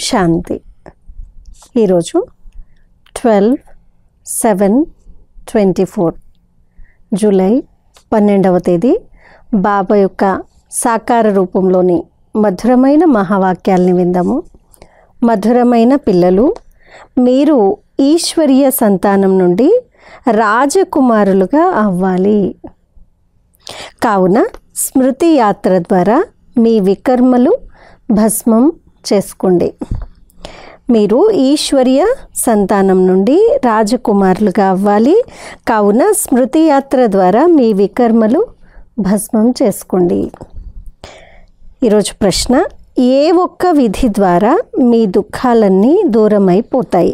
శాంతి. ఈరోజు 12/7/24 జూలై 12వ తేదీ బాబా యొక్క సాకార రూపంలోని మధురమైన మహావాక్యాల్ని విందాము. మధురమైన పిల్లలు, మీరు ఈశ్వరీయ సంతానం నుండి రాజకుమారులుగా అవ్వాలి. కావున స్మృతి యాత్ర ద్వారా మీ వికర్మలు భస్మం చేసుకోండి. మీరు ఈశ్వరీయ సంతానం నుండి రాజకుమారులుగా అవ్వాలి. కావున స్మృతి యాత్ర ద్వారా మీ వికర్మలు భస్మం చేసుకోండి. ఈరోజు ప్రశ్న, ఏ ఒక్క విధి ద్వారా మీ దుఃఖాలన్నీ దూరం అయిపోతాయి?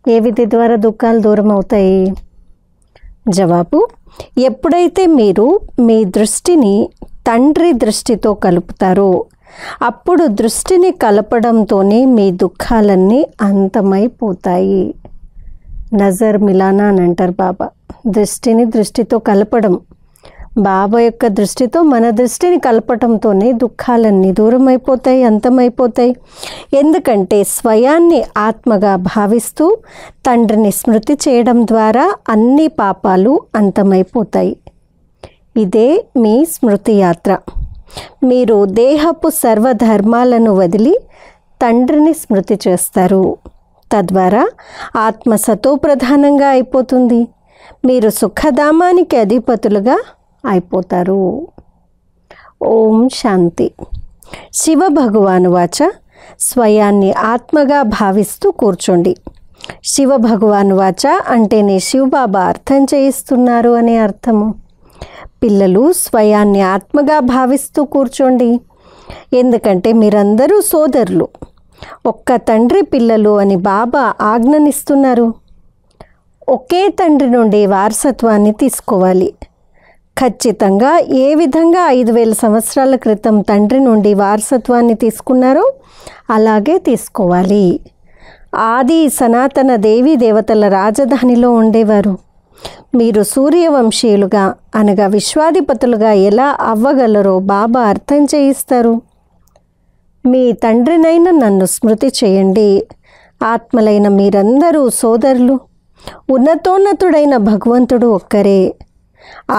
ఏ విధి ద్వారా దుఃఖాలు దూరం అవుతాయి? జవాబు, ఎప్పుడైతే మీరు మీ దృష్టిని తండ్రి దృష్టితో కలుపుతారో అప్పుడు దృష్టిని కలపడంతోనే మీ దుఃఖాలన్నీ అంతమైపోతాయి. నజర్ మిలానా అని అంటారు బాబా. దృష్టిని దృష్టితో కలపడం, బాబా యొక్క దృష్టితో మన దృష్టిని కలపటంతోనే దుఃఖాలన్నీ దూరం అయిపోతాయి, అంతమైపోతాయి. ఎందుకంటే స్వయాన్ని ఆత్మగా భావిస్తూ తండ్రిని స్మృతి చేయడం ద్వారా అన్ని పాపాలు అంతమైపోతాయి. ఇదే మీ స్మృతి యాత్ర. మీరు దేహపు సర్వధర్మాలను వదిలి తండ్రిని స్మృతి చేస్తారు. తద్వారా ఆత్మ సతోప్రధానంగా అయిపోతుంది. మీరు సుఖధామానికి అధిపతులుగా అయిపోతారు. ఓం శాంతి. శివ భగవాను వాచ, స్వయాన్ని ఆత్మగా భావిస్తూ కూర్చోండి. శివ భగవాను వాచ అంటేనే శివబాబా అర్థం చేయిస్తున్నారు అనే అర్థము. పిల్లలు, స్వయాన్ని ఆత్మగా భావిస్తూ కూర్చోండి. ఎందుకంటే మీరందరూ సోదరులు, ఒక్క తండ్రి పిల్లలు అని బాబా ఆజ్ఞనిస్తున్నారు. ఒకే తండ్రి నుండి వారసత్వాన్ని తీసుకోవాలి. ఖచ్చితంగా ఏ విధంగా 5000 సంవత్సరాల క్రితం తండ్రి నుండి వారసత్వాన్ని తీసుకున్నారో అలాగే తీసుకోవాలి. ఆది సనాతన దేవీ దేవతల రాజధానిలో ఉండేవారు. మీరు సూర్యవంశీయులుగా అనగా విశ్వాధిపతులుగా ఎలా అవ్వగలరో బాబా అర్థం చేయిస్తారు. మీ తండ్రినైన నన్ను స్మృతి చేయండి. ఆత్మలైన మీరందరూ సోదరులు. ఉన్నతోన్నతుడైన భగవంతుడు ఒక్కరే.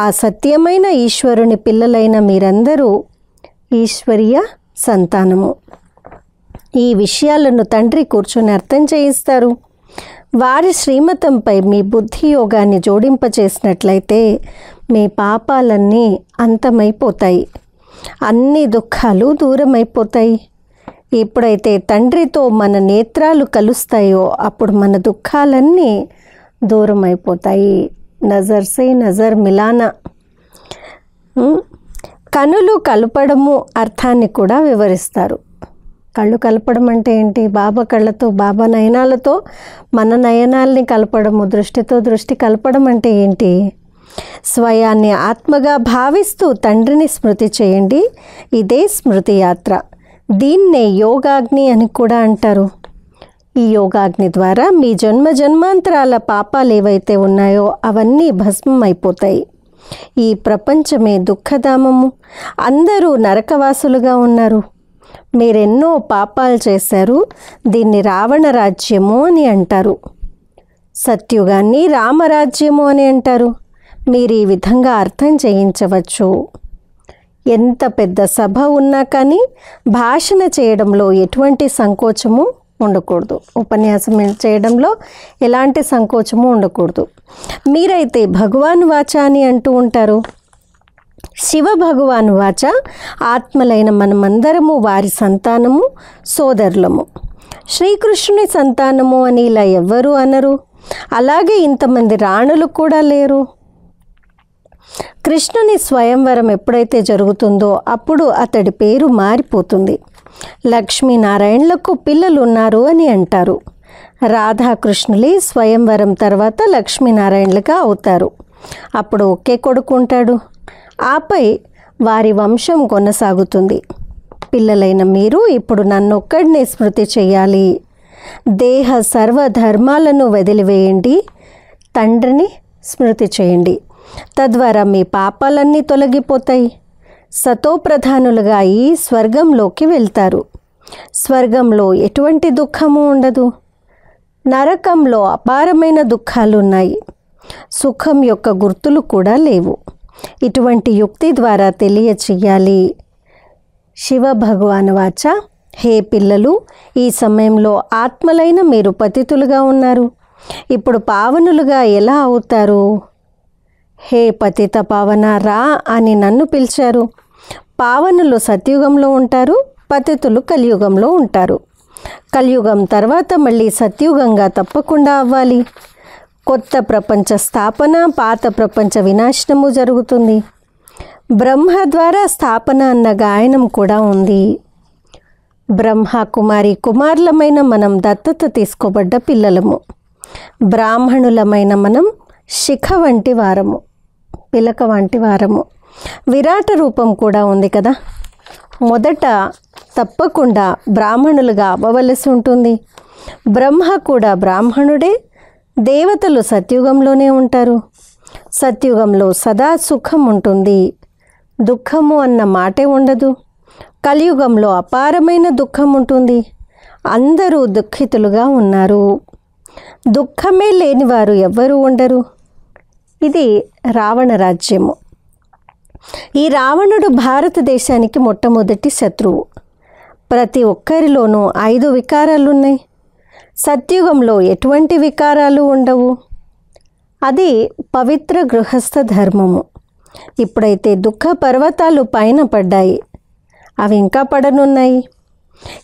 ఆ సత్యమైన ఈశ్వరుని పిల్లలైన మీరందరూ ఈశ్వరీయ సంతానము. ఈ విషయాలను తండ్రి కూర్చొని అర్థం చేయిస్తారు. వారి శ్రీమతంపై మీ బుద్ధి యోగాన్ని జోడింపచేసినట్లయితే మీ పాపాలన్నీ అంతమైపోతాయి, అన్ని దుఃఖాలు దూరమైపోతాయి. ఎప్పుడైతే తండ్రితో మన నేత్రాలు కలుస్తాయో అప్పుడు మన దుఃఖాలన్నీ దూరం అయిపోతాయి. నజర్ సే నజర్ మిలానా. కనులు కలపడము అర్థాన్ని కూడా వివరిస్తారు. కళ్ళు కలపడం అంటే ఏంటి? బాబా కళ్ళతో, బాబా నయనాలతో మన నయనాల్ని కలపడము, దృష్టితో దృష్టి కలపడం అంటే ఏంటి? స్వయాన్ని ఆత్మగా భావిస్తూ తండ్రిని స్మృతి చేయండి. ఇదే స్మృతి యాత్ర. దీన్నే యోగాగ్ని అని కూడా అంటారు. ఈ యోగాగ్ని ద్వారా మీ జన్మ జన్మాంతరాల పాపాలు ఏవైతే ఉన్నాయో అవన్నీ భస్మం అయిపోతాయి. ఈ ప్రపంచమే దుఃఖధామము. అందరూ నరకవాసులుగా ఉన్నారు. మీరెన్నో పాపాలు చేశారు. దీన్ని రావణ రాజ్యము అని అంటారు. సత్యుగాన్ని రామరాజ్యము అని అంటారు. మీరు ఈ విధంగా అర్థం చేయించవచ్చు. ఎంత పెద్ద సభ ఉన్నా కానీ భాషణ చేయడంలో ఎటువంటి సంకోచము ఉండకూడదు. ఉపన్యాసం చేయడంలో ఎలాంటి సంకోచము ఉండకూడదు. మీరైతే భగవాన్ వాచ అని అంటూ ఉంటారు. శివ భగవాను వాచ, ఆత్మలైన మనమందరము వారి సంతానము, సోదరులము. శ్రీకృష్ణుని సంతానము అని ఇలా ఎవ్వరూ అనరు. అలాగే ఇంతమంది రాణులు కూడా లేరు. కృష్ణుని స్వయంవరం ఎప్పుడైతే జరుగుతుందో అప్పుడు అతడి పేరు మారిపోతుంది. లక్ష్మీనారాయణలకు పిల్లలు ఉన్నారు అని అంటారు. రాధాకృష్ణులే స్వయంవరం తర్వాత లక్ష్మీనారాయణలుగా అవుతారు. అప్పుడు ఒకే కొడుకు ఉంటాడు. ఆపై వారి వంశం కొనసాగుతుంది. పిల్లలైన మీరు ఇప్పుడు నన్నొక్కడినే స్మృతి చేయాలి. దేహ సర్వధర్మాలను వదిలివేయండి. తండ్రిని స్మృతి చేయండి. తద్వారా మీ పాపాలన్నీ తొలగిపోతాయి. సతోప్రధానులుగా అయి స్వర్గంలోకి వెళ్తారు. స్వర్గంలో ఎటువంటి దుఃఖము ఉండదు. నరకంలో అపారమైన దుఃఖాలు ఉన్నాయి. సుఖం యొక్క గుర్తులు కూడా లేవు. ఇటువంటి యుక్తి ద్వారా తెలియచేయాలి. శివ భగవాన్ వాచ, హే పిల్లలు, ఈ సమయంలో ఆత్మలైన మీరు పతితులుగా ఉన్నారు. ఇప్పుడు పావనులుగా ఎలా అవుతారు? హే పతిత పావన రా అని నన్ను పిలిచారు. పావనులు సత్యుగంలో ఉంటారు, పతితులు కలియుగంలో ఉంటారు. కలియుగం తర్వాత మళ్ళీ సత్యుగంగా తప్పకుండా అవ్వాలి. కొత్త ప్రపంచ స్థాపన, పాత ప్రపంచ వినాశనము జరుగుతుంది. బ్రహ్మ ద్వారా స్థాపన అన్న గాయనం కూడా ఉంది. బ్రహ్మ కుమారి కుమారులమైన మనం దత్తత తీసుకోబడ్డ పిల్లలము. బ్రాహ్మణులమైన మనం శిఖ వంటి వారము, పిలక వంటి వారము. విరాట రూపం కూడా ఉంది కదా. మొదట తప్పకుండా బ్రాహ్మణులుగా అవ్వవలసి ఉంటుంది. బ్రహ్మ కూడా బ్రాహ్మణుడే. దేవతలు సత్యుగంలోనే ఉంటారు. సత్యుగంలో సదా సుఖం ఉంటుంది. దుఃఖము అన్న మాటే ఉండదు. కలియుగంలో అపారమైన దుఃఖం ఉంటుంది. అందరూ దుఃఖితులుగా ఉన్నారు. దుఃఖమే లేనివారు ఎవ్వరూ ఉండరు. ఇది రావణ రాజ్యము. ఈ రావణుడు భారతదేశానికి మొట్టమొదటి శత్రువు. ప్రతి ఒక్కరిలోనూ 5 వికారాలున్నాయి. సత్యుగంలో ఎటువంటి వికారాలు ఉండవు. అది పవిత్ర గృహస్థ ధర్మము. ఇప్పుడైతే దుఃఖ పర్వతాలు పైన పడ్డాయి. అవి ఇంకా పడనున్నాయి.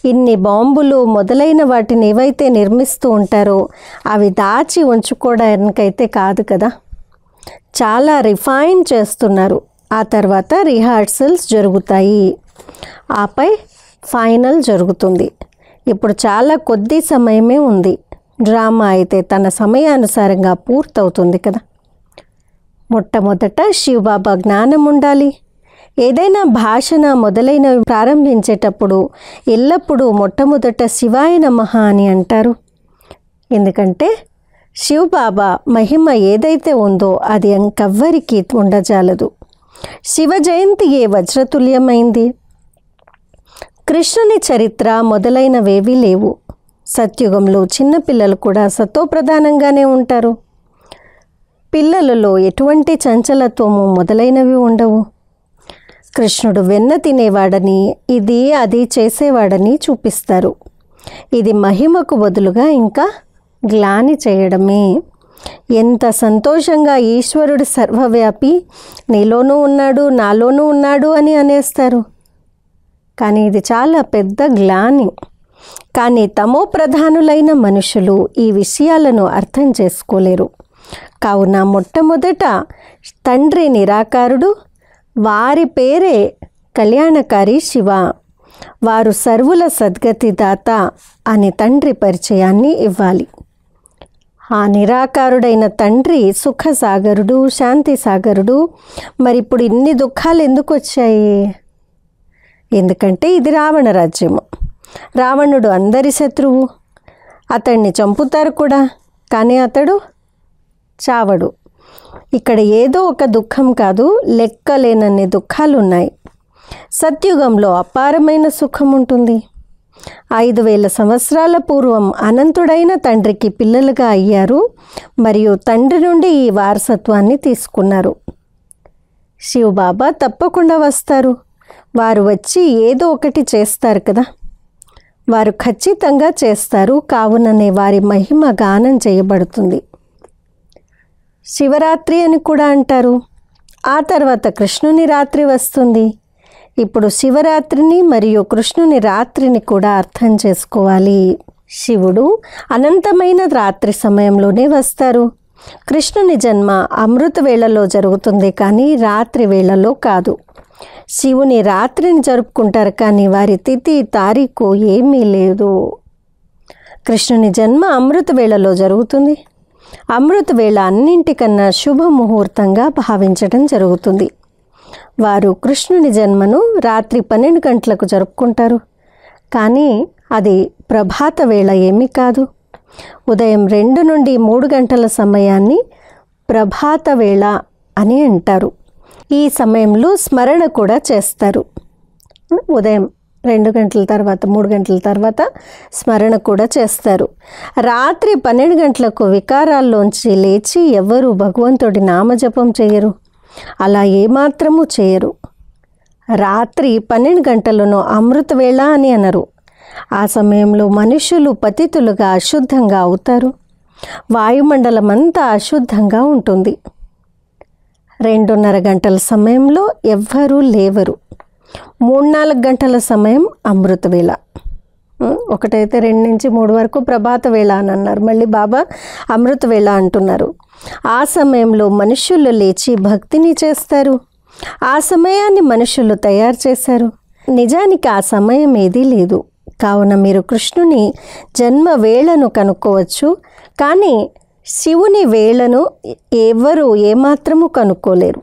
ఇన్ని బాంబులు మొదలైన వాటిని ఏవైతే నిర్మిస్తూ ఉంటారో అవి దాచి ఉంచుకోవడానికైతే కాదు కదా. చాలా రిఫైన్ చేస్తున్నారు. ఆ తర్వాత రిహార్సల్స్ జరుగుతాయి. ఆపై ఫైనల్ జరుగుతుంది. ఇప్పుడు చాలా కొద్ది సమయమే ఉంది. డ్రామా అయితే తన సమయానుసారంగా పూర్తవుతుంది కదా. మొట్టమొదట శివబాబా జ్ఞానం ఉండాలి. ఏదైనా భాషణ మొదలైనవి ప్రారంభించేటప్పుడు ఎల్లప్పుడూ మొట్టమొదట శివాయ నమః అని అంటారు. ఎందుకంటే శివబాబా మహిమ ఏదైతే ఉందో అది ఇంకెవ్వరికీ ఉండజాలదు. శివ జయంతియే వజ్రతుల్యమైంది. కృష్ణుని చరిత్ర మొదలైనవేవీ లేవు. సత్యుగంలో చిన్నపిల్లలు కూడా సతోప్రధానంగానే ఉంటారు. పిల్లలలో ఎటువంటి చంచలత్వము మొదలైనవి ఉండవు. కృష్ణుడు వెన్న తినేవాడని, ఇది అది చేసేవాడని చూపిస్తారు. ఇది మహిమకు బదులుగా ఇంకా గ్లాని చేయడమే. ఎంత సంతోషంగా ఈశ్వరుడు సర్వవ్యాపి, నీలోనూ ఉన్నాడు, నాలోనూ ఉన్నాడు అని అనేస్తారు. కానీ ఇది చాలా పెద్ద గ్లాని. కానీ తమో ప్రధానులైన మనుషులు ఈ విషయాలను అర్థం చేసుకోలేరు. కావున మొట్టమొదట తండ్రి నిరాకారుడు, వారి పేరే కళ్యాణకారి శివ. వారు సర్వుల సద్గతి దాత అని తండ్రి పరిచయాన్ని ఇవ్వాలి. ఆ నిరాకారుడైన తండ్రి సుఖసాగరుడు, శాంతి సాగరుడు. మరి ఇప్పుడు ఇన్ని దుఃఖాలు ఎందుకు వచ్చాయి? ఎందుకంటే ఇది రావణ రాజ్యము. రావణుడు అందరి శత్రువు. అతన్ని చంపుతారు కూడా, కానీ అతడు చావడు. ఇక్కడ ఏదో ఒక దుఃఖం కాదు, లెక్కలేనన్ని దుఃఖాలు ఉన్నాయి. సత్యుగంలో అపారమైన సుఖం ఉంటుంది. 5000 సంవత్సరాల పూర్వం అనంతుడైన తండ్రికి పిల్లలుగా అయ్యారు మరియు తండ్రి నుండి ఈ వారసత్వాన్ని తీసుకున్నారు. శివబాబా తప్పకుండా వస్తారు. వారు వచ్చి ఏదో ఒకటి చేస్తారు కదా. వారు ఖచ్చితంగా చేస్తారు. కావుననే వారి మహిమ గానం చేయబడుతుంది. శివరాత్రి అని కూడా అంటారు. ఆ తర్వాత కృష్ణుని రాత్రి వస్తుంది. ఇప్పుడు శివరాత్రిని మరియు కృష్ణుని రాత్రిని కూడా అర్థం చేసుకోవాలి. శివుడు అనంతమైన రాత్రి సమయంలోనే వస్తారు. కృష్ణుని జన్మ అమృత వేళలో జరుగుతుంది, కానీ రాత్రి వేళలో కాదు. శివుని రాత్రిని జరుపుకుంటారు, కానీ వారి తిథి తారీఖు ఏమీ లేదు. కృష్ణుని జన్మ అమృత వేళలో జరుగుతుంది. అమృత వేళ అన్నింటికన్నా శుభముహూర్తంగా భావించడం జరుగుతుంది. వారు కృష్ణుని జన్మను రాత్రి 12 గంటలకు జరుపుకుంటారు, కానీ అది ప్రభాత వేళ ఏమీ కాదు. ఉదయం 2 నుండి 3 గంటల సమయాన్ని ప్రభాత వేళ అని అంటారు. ఈ సమయంలో స్మరణ కూడా చేస్తారు. ఉదయం 2 గంటల తర్వాత 3 గంటల తర్వాత స్మరణ కూడా చేస్తారు. రాత్రి 12 గంటలకు వికారాల్లోంచి లేచి ఎవ్వరూ భగవంతుడి నామజపం చేయరు, అలా ఏమాత్రము చేయరు. రాత్రి 12 గంటలను అమృత వేళ అని అనరు. ఆ సమయంలో మనుషులు పతితులుగా అశుద్ధంగా అవుతారు. వాయుమండలం అంతా అశుద్ధంగా ఉంటుంది. 2:30 గంటల సమయంలో ఎవ్వరూ లేవరు. 3-4 గంటల సమయం అమృత వేళ. ఒకటైతే 2 నుంచి 3 వరకు ప్రభాత వేళ అని అన్నారు, మళ్ళీ బాబా అమృత వేళ అంటున్నారు. ఆ సమయంలో మనుషులు లేచి భక్తిని చేస్తారు. ఆ సమయాన్ని మనుషులు తయారు చేశారు. నిజానికి ఆ సమయం ఏదీ లేదు. కావున మీరు కృష్ణుని జన్మ వేళను కనుక్కోవచ్చు, కానీ శివుని వేళను ఎవరు ఏమాత్రము కనుక్కోలేరు.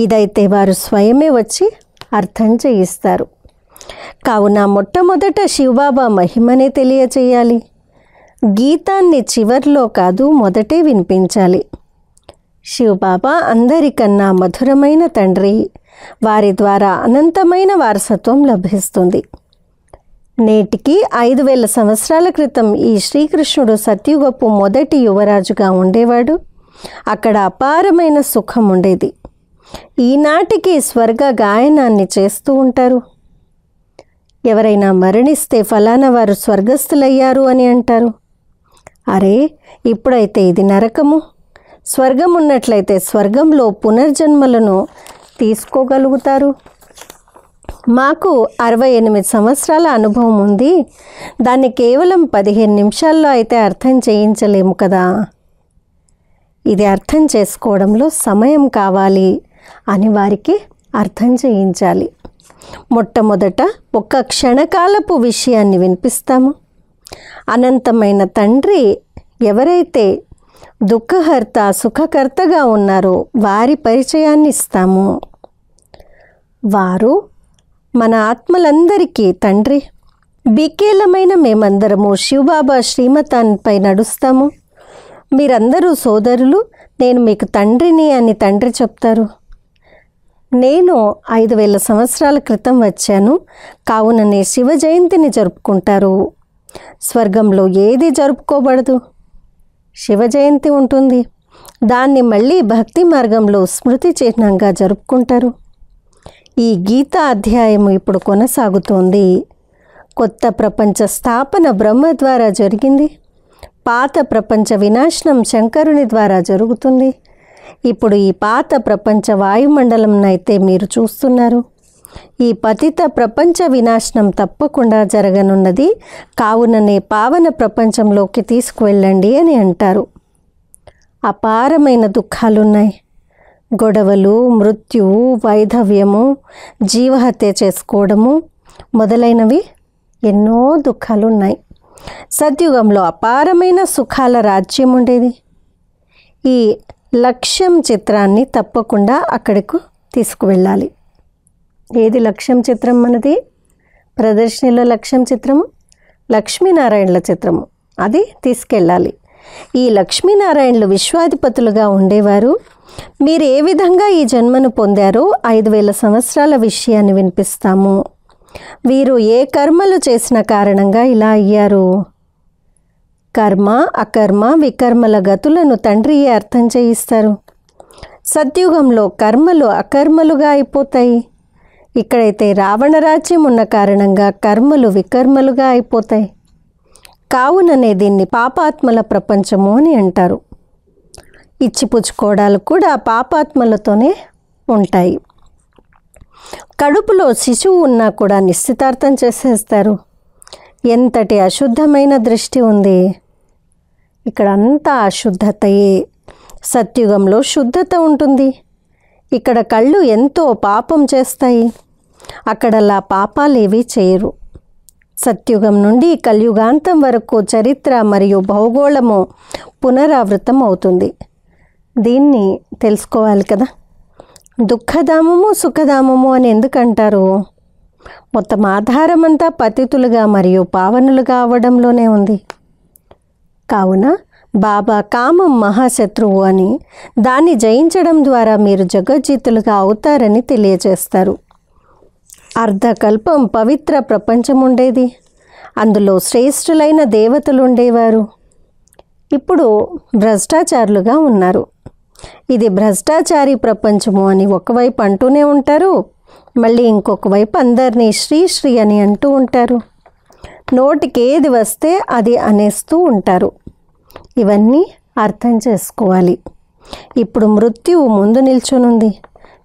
ఇదైతే వారు స్వయమే వచ్చి అర్థం చేయిస్తారు. కావున మొట్టమొదట శివబాబా మహిమనే తెలియచేయాలి. గీతాన్ని చివర్లో కాదు, మొదటే వినిపించాలి. శివబాబా అందరికన్నా మధురమైన తండ్రి. వారి ద్వారా అనంతమైన వారసత్వం లభిస్తుంది. నేటికి 5000 సంవత్సరాల క్రితం ఈ శ్రీకృష్ణుడు సత్యుగపు మొదటి యువరాజుగా ఉండేవాడు. అక్కడ అపారమైన సుఖం ఉండేది. ఈనాటికి స్వర్గ గాయనాన్ని చేస్తూ ఉంటారు. ఎవరైనా మరణిస్తే ఫలానా వారు స్వర్గస్థులయ్యారు అని అంటారు. అరే, ఇప్పుడైతే ఇది నరకము. స్వర్గం ఉన్నట్లయితే స్వర్గంలో పునర్జన్మలను తీసుకోగలుగుతారు. మాకు 68 సంవత్సరాల అనుభవం ఉంది. దాన్ని కేవలం 15 నిమిషాల్లో అయితే అర్థం చేయించలేము కదా. ఇది అర్థం చేసుకోవడంలో సమయం కావాలి అని వారికి అర్థం చేయించాలి. మొట్టమొదట ఒక క్షణకాలపు విషయాన్ని వినిపిస్తాము. అనంతమైన తండ్రి ఎవరైతే దుఃఖహర్త సుఖకర్తగా ఉన్నారో వారి పరిచయాన్ని ఇస్తాము. వారు మన ఆత్మలందరికీ తండ్రి. బికేలమైన మేమందరము శివబాబా శ్రీమతాన్పై నడుస్తాము. మీరందరూ సోదరులు, నేను మీకు తండ్రిని అని తండ్రి చెప్తారు. నేను 5000 సంవత్సరాల క్రితం వచ్చాను, కావుననే శివ జయంతిని జరుపుకుంటారు. స్వర్గంలో ఏది జరుపుకోబడదు, శివ జయంతి ఉంటుంది. దాన్ని మళ్ళీ భక్తి మార్గంలో స్మృతి చిహ్నంగా జరుపుకుంటారు. ఈ గీతా అధ్యాయము ఇప్పుడు కొనసాగుతోంది. కొత్త ప్రపంచ స్థాపన బ్రహ్మ ద్వారా జరిగింది. పాత ప్రపంచ వినాశనం శంకరుని ద్వారా జరుగుతుంది. ఇప్పుడు ఈ పాత ప్రపంచ వాయుమండలంనైతే మీరు చూస్తున్నారు. ఈ పతిత ప్రపంచ వినాశనం తప్పకుండా జరగనున్నది. కావుననే పావన ప్రపంచంలోకి తీసుకువెళ్ళండి అని అంటారు. అపారమైన దుఃఖాలున్నాయి. గొడవలు, మృత్యువు, వైధవ్యము, జీవహత్య చేసుకోవడము మొదలైనవి ఎన్నో దుఃఖాలున్నాయి. సత్యుగంలో అపారమైన సుఖాల రాజ్యం ఉండేది. ఈ లక్ష్యం చిత్రాన్ని తప్పకుండా అక్కడకు తీసుకువెళ్ళాలి. ఏది లక్ష్యం చిత్రం? మనది ప్రదర్శనలో లక్ష్యం చిత్రము లక్ష్మీనారాయణల చిత్రము, అది తీసుకెళ్ళాలి. ఈ లక్ష్మీనారాయణలు విశ్వాధిపతులుగా ఉండేవారు. మీరు ఏ విధంగా ఈ జన్మను పొందారో 5000 సంవత్సరాల విషయాన్ని వినిపిస్తాము. వీరు ఏ కర్మలు చేసిన కారణంగా ఇలా అయ్యారు. కర్మ, అకర్మ, వికర్మల గతులను తండ్రియే అర్థం చేయిస్తారు. సత్యుగంలో కర్మలు అకర్మలుగా అయిపోతాయి. ఇక్కడైతే రావణ రాజ్యం ఉన్న కారణంగా కర్మలు వికర్మలుగా అయిపోతాయి. కావుననే దీన్ని పాపాత్మల ప్రపంచము అని అంటారు. ఇచ్చిపుచ్చుకోవడాలు కూడా పాపాత్మలతోనే ఉంటాయి. కడుపులో శిశువు ఉన్నా కూడా నిశ్చితార్థం చేసేస్తారు. ఎంతటి అశుద్ధమైన దృష్టి ఉంది. ఇక్కడ అంతా అశుద్ధతయే. సత్యుగంలో శుద్ధత ఉంటుంది. ఇక్కడ కళ్ళు ఎంతో పాపం చేస్తాయి. అక్కడలా పాపాలేవి చేయరు. సత్యుగం నుండి కలియుగాంతం వరకు చరిత్ర మరియు భౌగోళము పునరావృతం అవుతుంది. దీన్ని తెలుసుకోవాలి కదా. దుఃఖధామము సుఖధామము అని ఎందుకంటారు? మొత్తం ఆధారమంతా పతితులుగా మరియు పావనులుగా అవ్వడంలోనే ఉంది. కావున బాబా కామం మహాశత్రువు అని, దాన్ని జయించడం ద్వారా మీరు జగజ్జీతులుగా అవుతారని తెలియజేస్తారు. అర్ధకల్పం పవిత్ర ప్రపంచం ఉండేది. అందులో శ్రేష్ఠులైన దేవతలు ఉండేవారు. ఇప్పుడు భ్రష్టాచారులుగా ఉన్నారు. ఇది భ్రష్టాచారి ప్రపంచము అని ఒకవైపు అంటూనే ఉంటారు, మళ్ళీ ఇంకొక వైపు అందరినీ శ్రీ శ్రీ అని అంటూ ఉంటారు. నోటికి ఏది వస్తే అది అనేస్తూ ఉంటారు. ఇవన్నీ అర్థం చేసుకోవాలి. ఇప్పుడు మృత్యువు ముందు నిల్చొనుంది.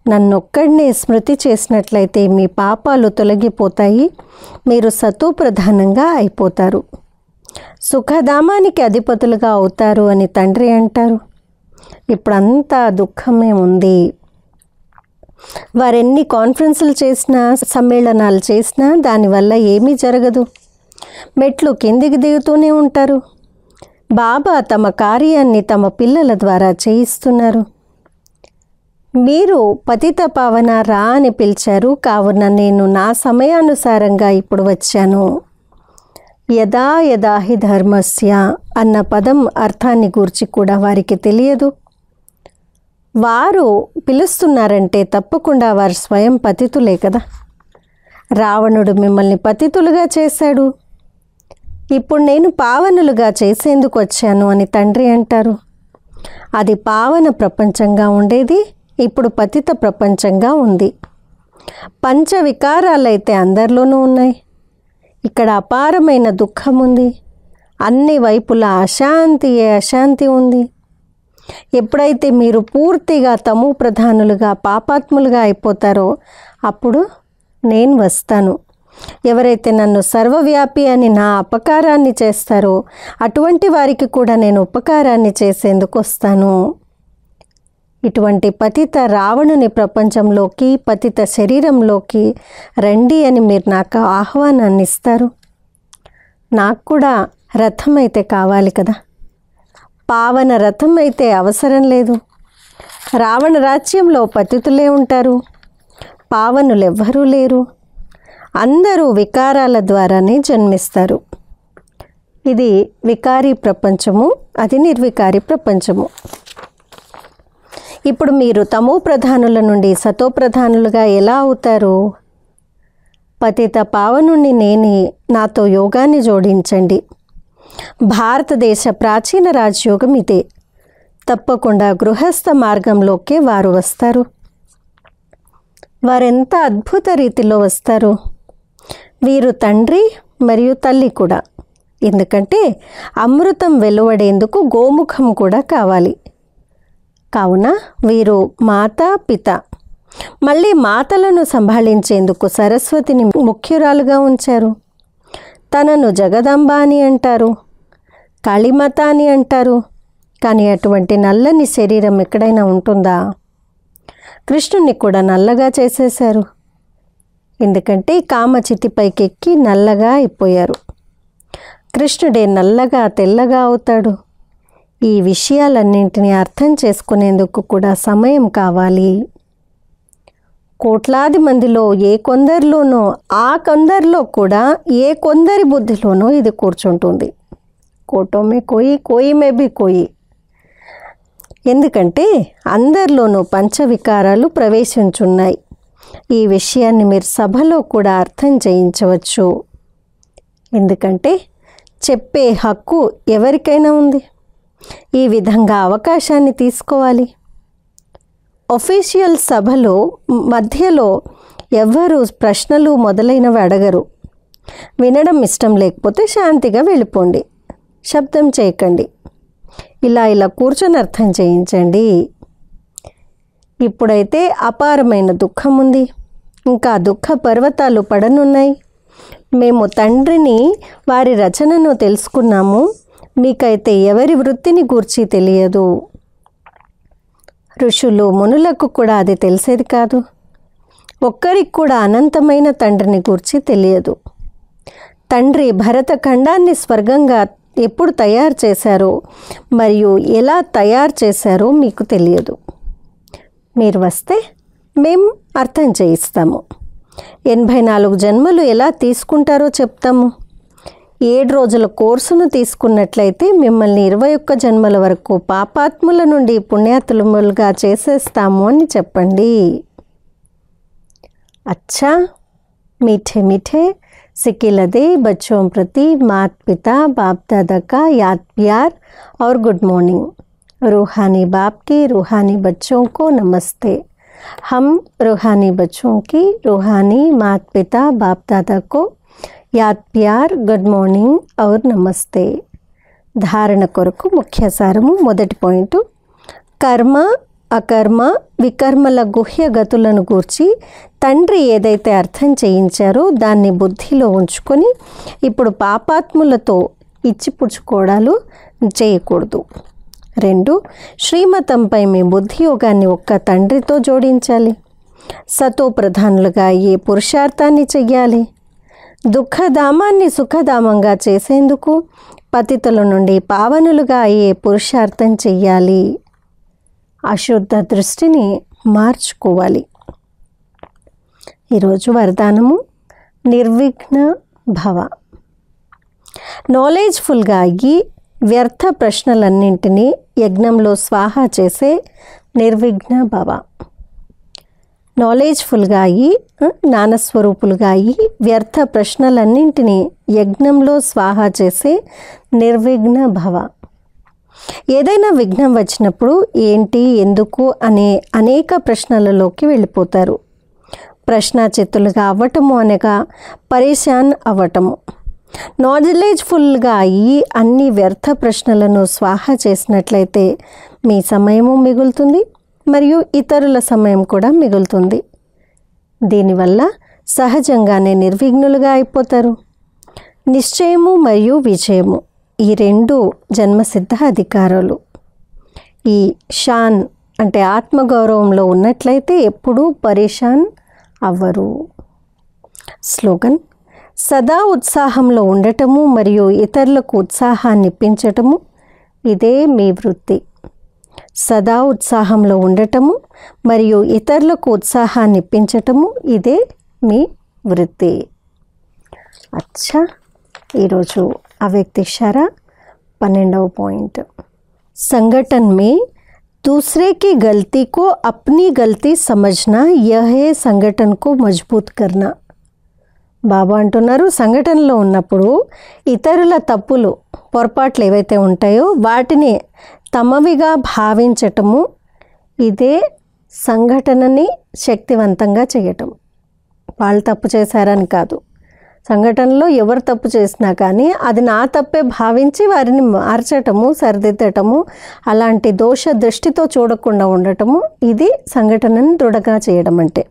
నన్నొక్కడినే స్మృతి చేసినట్లయితే మీ పాపాలు తొలగిపోతాయి, మీరు సతోప్రధానంగా అయిపోతారు, సుఖధామానికి అధిపతులుగా అవుతారు అని తండ్రి అంటారు. ఇప్పుడంతా దుఃఖమే ఉంది. వారెన్ని కాన్ఫరెన్సులు చేసినా, సమ్మేళనాలు చేసినా దానివల్ల ఏమీ జరగదు. మెట్లు కిందికి దిగుతూనే ఉంటారు. బాబా తమ కార్యాన్ని తమ పిల్లల ద్వారా చేయిస్తున్నారు. మీరు పతిత పావన రా అని పిలిచారు, కావున నేను నా సమయానుసారంగా ఇప్పుడు వచ్చాను. యదా యదా హి ధర్మస్య అన్న పదం అర్థాన్ని గూర్చి కూడా వారికి తెలియదు. వారు పిలుస్తున్నారంటే తప్పకుండా వారు స్వయం పతితులే కదా. రావణుడు మిమ్మల్ని పతితులుగా చేశాడు, ఇప్పుడు నేను పావనులుగా చేసేందుకు వచ్చాను అని తండ్రి అంటారు. అది పావన ప్రపంచంగా ఉండేది, ఇప్పుడు పతిత ప్రపంచంగా ఉంది. పంచ వికారాలైతే అందరిలోనూ ఉన్నాయి. ఇక్కడ అపారమైన దుఃఖం ఉంది. అన్ని వైపులా అశాంతి ఉంది. ఎప్పుడైతే మీరు పూర్తిగా తమో ప్రధానులుగా పాపాత్ములుగా అయిపోతారో అప్పుడు నేను వస్తాను. ఎవరైతే నన్ను సర్వవ్యాపి అని నా అపకారాన్ని చేస్తారో అటువంటి వారికి కూడా నేను ఉపకారాన్ని చేసేందుకు వస్తాను. ఇటువంటి పతిత రావణుని ప్రపంచంలోకి, పతిత శరీరంలోకి రండి అని మీరు నాకు ఆహ్వానాన్ని ఇస్తారు. నాకు కూడా రథం అయితే కావాలి కదా. పావన రథం అయితే అవసరం లేదు. రావణ రాజ్యంలో పతితులే ఉంటారు, పావనులెవ్వరూ లేరు. అందరూ వికారాల ద్వారానే జన్మిస్తారు. ఇది వికారీ ప్రపంచము, అది నిర్వికారి ప్రపంచము. ఇప్పుడు మీరు తమో ప్రధానుల నుండి సతో ప్రధానులుగా ఎలా అవుతారు? పతిత పావనుణ్ణి నేనే, నాతో యోగాన్ని జోడించండి. భారతదేశ ప్రాచీన రాజయోగం ఇదే. తప్పకుండా గృహస్థ మార్గంలోకే వారు వస్తారు. వారెంత అద్భుత రీతిలో వస్తారు. వీరు తండ్రి మరియు తల్లి కూడా. ఎందుకంటే అమృతం వెలువడేందుకు గోముఖం కూడా కావాలి. కావున వీరు మాత పిత. మళ్ళీ మాతలను సంభాళించేందుకు సరస్వతిని ముఖ్యురాలుగా ఉంచారు. తనను జగదంబ అని అంటారు, కాళీమాత అని అంటారు. కానీ అటువంటి నల్లని శరీరం ఎక్కడైనా ఉంటుందా? కృష్ణుని కూడా నల్లగా చేసేశారు. ఎందుకంటే కామచితిపైకి ఎక్కి నల్లగా అయిపోయారు. కృష్ణుడే నల్లగా తెల్లగా అవుతాడు. ఈ విషయాలన్నింటినీ అర్థం చేసుకునేందుకు కూడా సమయం కావాలి. కోట్లాది మందిలో ఏ కొందరిలోనో, ఆ కొందరిలో కూడా ఏ కొందరి బుద్ధిలోనో ఇది కూర్చుంటుంది. కోటోమే కోయి, కోయి మే బి కోయి. ఎందుకంటే అందరిలోనూ పంచవికారాలు ప్రవేశించున్నాయి. ఈ విషయాన్ని మీరు సభలో కూడా అర్థం చేయించవచ్చు. ఎందుకంటే చెప్పే హక్కు ఎవరికైనా ఉంది. ఈ విధంగా అవకాశాన్ని తీసుకోవాలి. ఒఫీషియల్ సభలో మధ్యలో ఎవ్వరూ ప్రశ్నలు మొదలైనవి అడగరు. వినడం ఇష్టం లేకపోతే శాంతిగా వెళ్ళిపోండి, శబ్దం చేయకండి. ఇలా కూర్చొని అర్థం చేయించండి. ఇప్పుడైతే అపారమైన దుఃఖం ఉంది. ఇంకా దుఃఖ పర్వతాలు పడనున్నాయి. మేము తండ్రిని, వారి రచనను తెలుసుకున్నాము. మీకైతే ఎవరి వృత్తిని గూర్చి తెలియదు. ఋషులు మునులకు కూడా అది తెలిసేది కాదు. ఒక్కరికి కూడా అనంతమైన తండ్రిని గూర్చి తెలియదు. తండ్రి భరతఖండాన్ని స్వర్గంగా ఎప్పుడు తయారు చేశారో మరియు ఎలా తయారు చేశారో మీకు తెలియదు. మీరు వస్తే మేము అర్థం చేయిస్తాము. 84 జన్మలు ఎలా తీసుకుంటారో చెప్తాము. 7 రోజుల కోర్సును తీసుకున్నట్లయితే మిమ్మల్ని 21 జన్మల వరకు పాపాత్ముల నుండి పుణ్యాత్ములుగా చేసేస్తాము అని చెప్పండి. అచ్చా, मीठे मीठे सिकिलदे बच्चों प्रति माता पिता बाप दादा का याद प्यार और गुड मॉर्निंग। रूहानी बाप के रूहानी बच्चों को नमस्ते। हम रूहानी बच्चों की रूहानी माता पिता बाप दादा को याद प्यार गुड मॉर्निंग और नमस्ते। धारण కొరకు ముఖ్య సారము మొదటి పాయింట్, కర్మ అకర్మ వికర్మల గుహ్య గతులను గూర్చి తండ్రి ఏదైతే అర్థం చేయించారో దాన్ని బుద్ధిలో ఉంచుకొని ఇప్పుడు పాపాత్ములతో ఇచ్చిపుచ్చుకోవడాలు చేయకూడదు. 2, శ్రీమతంపై మీ బుద్ధి యోగాన్ని ఒక్క తండ్రితో జోడించాలి. సతో ప్రధానులుగా అయ్యే పురుషార్థాన్ని చెయ్యాలి. దుఃఖధామాన్ని సుఖధామంగా చేసేందుకు పతితుల నుండి పావనులుగా అయ్యే పురుషార్థం చెయ్యాలి. అశుద్ధ దృష్టిని మార్చుకోవాలి. ఈరోజు వరదానము నిర్విఘ్న భవ. నాలెడ్జ్ఫుల్గా అయ్యి వ్యర్థ ప్రశ్నలన్నింటినీ యజ్ఞంలో స్వాహా చేసే నిర్విఘ్న భవ. నాలెడ్జ్ఫుల్గా అయ్యి జ్ఞానస్వరూపులుగా అయ్యి వ్యర్థ ప్రశ్నలన్నింటినీ యజ్ఞంలో స్వాహా చేసే నిర్విఘ్న భవ. ఏదైనా విఘ్నం వచ్చినప్పుడు ఏంటి ఎందుకు అనే అనేక ప్రశ్నలలోకి వెళ్ళిపోతారు. ప్రశ్నాచిత్తులుగా అవ్వటము అనగా పరేషాన్ అవ్వటము. నాలెడ్జ్ఫుల్గా అయ్యి అన్ని వ్యర్థ ప్రశ్నలను స్వాహా చేసినట్లయితే మీ సమయము మిగులుతుంది మరియు ఇతరుల సమయం కూడా మిగులుతుంది. దీనివల్ల సహజంగానే నిర్విఘ్నులుగా అయిపోతారు. నిశ్చయము మరియు విజయము ఈ 2 జన్మసిద్ధ అధికారాలు. ఈ షాన్ అంటే ఆత్మగౌరవంలో ఉన్నట్లయితే ఎప్పుడూ పరేషాన్ అవ్వరు. స్లోగన్: సదా ఉత్సాహంలో ఉండటము మరియు ఇతరులకు ఉత్సాహాన్ని ఇప్పించటము ఇదే మీ వృత్తి. సదా ఉత్సాహంలో ఉండటము మరియు ఇతరులకు ఉత్సాహాన్ని ఇప్పించటము ఇదే మీ వృత్తి. అచ్చా, ఈరోజు అవ్యక్త ఇషారా 12వ పాయింట్. संगठन में दूसरे की गलती को अपनी गलती समझना यह है संगठन को मजबूत करना. బాబా అంటున్నారు, సంఘటనలో ఉన్నప్పుడు ఇతరుల తప్పులు పొరపాట్లు ఏవైతే ఉంటాయో వాటిని తమవిగా భావించటము ఇదే సంఘటనని శక్తివంతంగా చేయటం. వాళ్ళు తప్పు చేశారని కాదు, సంఘటనలో ఎవరు తప్పు చేసినా కానీ అది నా తప్పే భావించి వారిని మార్చటము, సరిదిద్దటము, అలాంటి దోష దృష్టితో చూడకుండా ఉండటము ఇది సంఘటనను దృఢంగా చేయడం అంటే.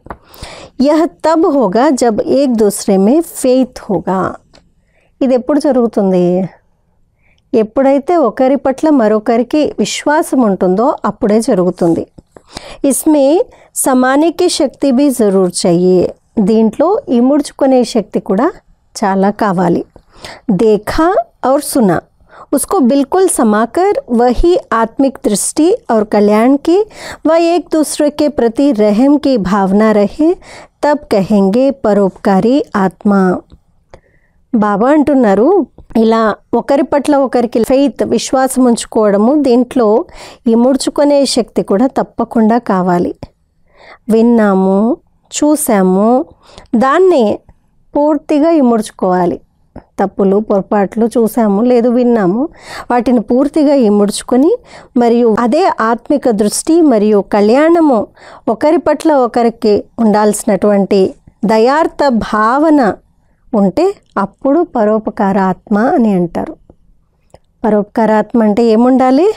యహ్ తబ్ హోగా జబ్ ఏక్ దూసరే మే ఫెయిత్ హోగా. ఇది ఎప్పుడు జరుగుతుంది? ఎప్పుడైతే ఒకరి పట్ల మరొకరికి విశ్వాసం ఉంటుందో అప్పుడే జరుగుతుంది. ఇస్మే సమానికి శక్తి భీ జరూర్ चाहिए. దీంట్లో ఇముడ్చుకునే శక్తి కూడా చాలా కావాలి. देखा और सुना उसको बिल्कुल समाकर वही आत्मिक दृष्टि और कल्याण की व एक दूसरे के प्रति रहम की भावना रहे तब कहेंगे परोपकारी आत्मा. బాబా అంటున్నారు, ఇలా ఒకరి పట్ల ఒకరికి ఫెయిత్ విశ్వాసం ఉంచుకోవడము దీంట్లో ఇముడ్చుకునే శక్తి కూడా తప్పకుండా కావాలి. విన్నాము, చూసాము, దాన్ని పూర్తిగా ఇముడ్చుకోవాలి. తప్పులు పొరపాట్లు చూసాము లేదు విన్నాము, వాటిని పూర్తిగా ఇముడ్చుకొని మరియు అదే ఆత్మిక దృష్టి మరియు కళ్యాణము ఒకరి పట్ల ఒకరికి ఉండాల్సినటువంటి దయార్థ భావన ఉంటే అప్పుడు పరోపకారాత్మ అని అంటారు. పరోపకారాత్మ అంటే ఏముండాలి?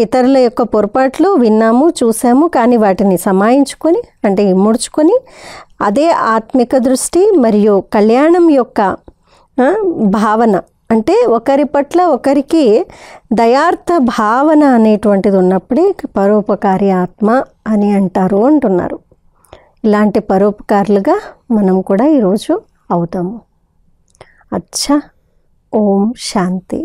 ఇతరుల యొక్క పొరపాట్లు విన్నాము, చూసాము, కానీ వాటిని సమాయించుకొని అంటే ఇముడ్చుకొని అదే ఆత్మిక దృష్టి మరియు కళ్యాణం యొక్క భావన అంటే ఒకరి పట్ల ఒకరికి దయార్థ భావన అనేటువంటిది ఉన్నప్పుడే పరోపకారి ఆత్మ అని అంటారు అంటున్నారు. ఇలాంటి పరోపకారులుగా మనం కూడా ఈరోజు అవుతాము. అచ్చా, ఓం శాంతి.